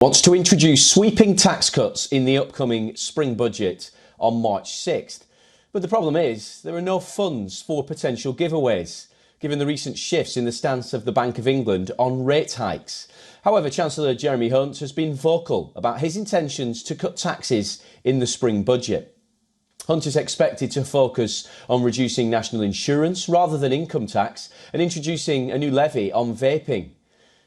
Wants to introduce sweeping tax cuts in the upcoming spring budget on March 6th. But the problem is there are no funds for potential giveaways, given the recent shifts in the stance of the Bank of England on rate hikes. However, Chancellor Jeremy Hunt has been vocal about his intentions to cut taxes in the spring budget. Hunt is expected to focus on reducing national insurance rather than income tax and introducing a new levy on vaping.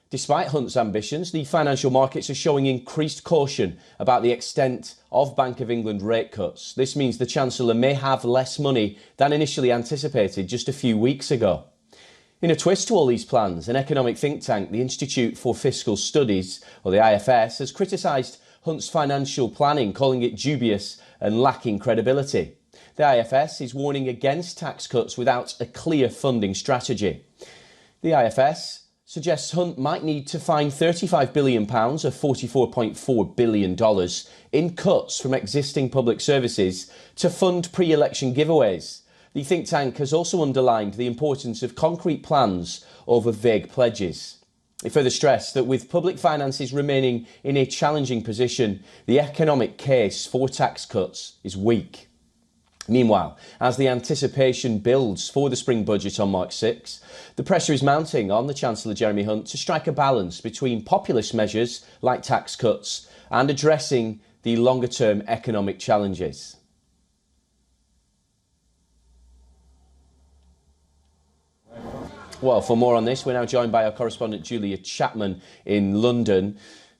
Despite Hunt's ambitions, the financial markets are showing increased caution about the extent of Bank of England rate cuts. This means the Chancellor may have less money than initially anticipated just a few weeks ago. In a twist to all these plans, an economic think tank, the Institute for Fiscal Studies, or the IFS, has criticised Hunt's financial planning, calling it dubious and lacking credibility. The IFS is warning against tax cuts without a clear funding strategy. The IFS suggests Hunt might need to find £35 billion, or $44.4 billion, in cuts from existing public services to fund pre-election giveaways. The think tank has also underlined the importance of concrete plans over vague pledges. It further stressed that with public finances remaining in a challenging position, the economic case for tax cuts is weak. Meanwhile, as the anticipation builds for the spring budget on March 6, the pressure is mounting on the Chancellor Jeremy Hunt to strike a balance between populist measures like tax cuts and addressing the longer-term economic challenges. Well, for more on this, we're now joined by our correspondent Julia Chapman in London.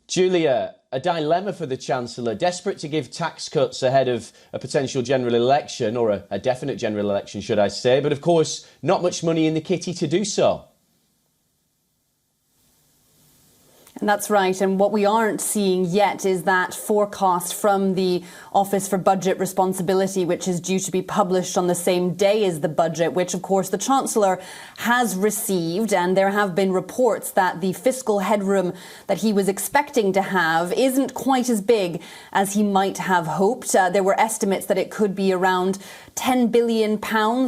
Julia, a dilemma for the Chancellor, desperate to give tax cuts ahead of a potential general election, or a definite general election, should I say, but of course, not much money in the kitty to do so. And that's right. And what we aren't seeing yet is that forecast from the Office for Budget Responsibility, which is due to be published on the same day as the budget, which, of course, the Chancellor has received. And there have been reports that the fiscal headroom that he was expecting to have isn't quite as big as he might have hoped. There were estimates that it could be around £10 billion,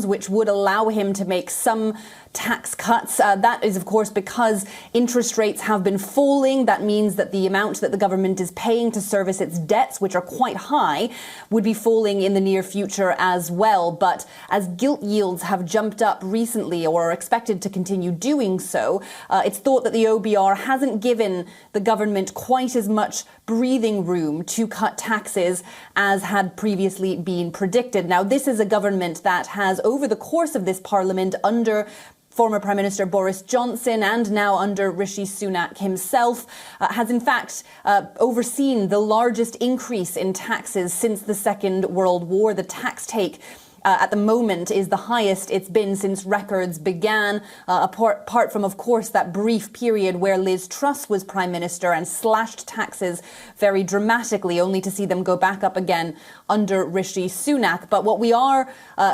which would allow him to make some tax cuts. That is, of course, because interest rates have been falling. That means that the amount that the government is paying to service its debts, which are quite high, would be falling in the near future as well. But as gilt yields have jumped up recently, or are expected to continue doing so, it's thought that the OBR hasn't given the government quite as much breathing room to cut taxes as had previously been predicted. Now, this is a government that has, over the course of this parliament, under former Prime Minister Boris Johnson and now under Rishi Sunak himself, has in fact overseen the largest increase in taxes since the Second World War. The tax take at the moment is the highest it's been since records began, apart from, of course, that brief period where Liz Truss was Prime Minister and slashed taxes very dramatically, only to see them go back up again under Rishi Sunak. But what we are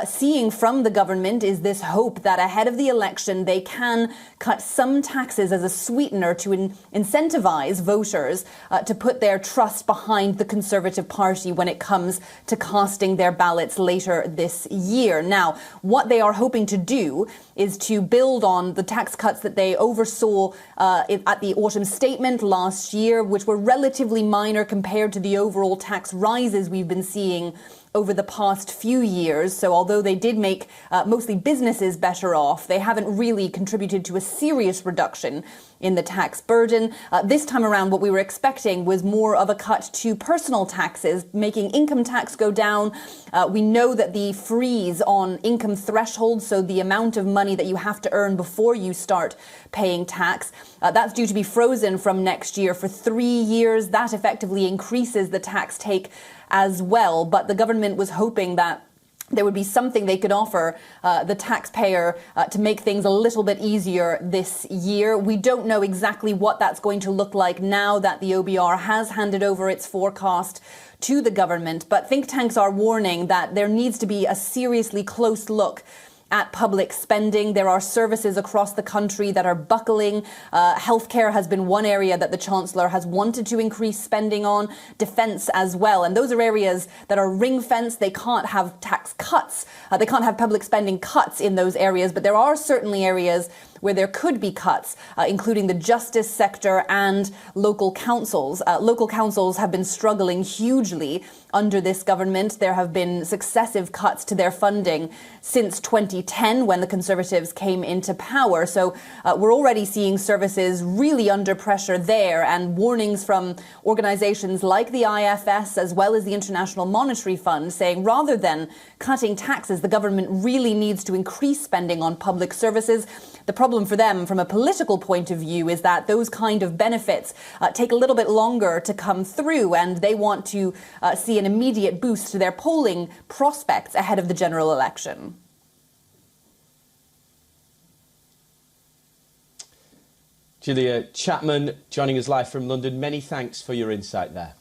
seeing from the government is this hope that ahead of the election they can cut some taxes as a sweetener to incentivize voters to put their trust behind the Conservative Party when it comes to casting their ballots later this year. Now, what they are hoping to do is to build on the tax cuts that they oversaw at the autumn statement last year, which were relatively minor compared to the overall tax rises we've been seeing over the past few years. So although they did make mostly businesses better off, they haven't really contributed to a serious reduction in the tax burden. This time around, what we were expecting was more of a cut to personal taxes, making income tax go down. We know that the freeze on income thresholds, so the amount of money that you have to earn before you start paying tax, that's due to be frozen from next year for 3 years. That effectively increases the tax take as well. But the government was hoping that there would be something they could offer the taxpayer to make things a little bit easier this year. We don't know exactly what that's going to look like now that the OBR has handed over its forecast to the government. But think tanks are warning that there needs to be a seriously close look at public spending. There are services across the country that are buckling. Healthcare has been one area that the Chancellor has wanted to increase spending on, defence as well. And those are areas that are ring-fenced. They can't have tax cuts. They can't have public spending cuts in those areas. But there are certainly areas where there could be cuts, including the justice sector and local councils. Local councils have been struggling hugely under this government. There have been successive cuts to their funding since 2010 when the Conservatives came into power. So we're already seeing services really under pressure there, and warnings from organisations like the IFS as well as the International Monetary Fund saying rather than cutting taxes, the government really needs to increase spending on public services. The problem for them from a political point of view is that those kind of benefits take a little bit longer to come through, and they want to see an immediate boost to their polling prospects ahead of the general election. Julia Chapman joining us live from London. Many thanks for your insight there.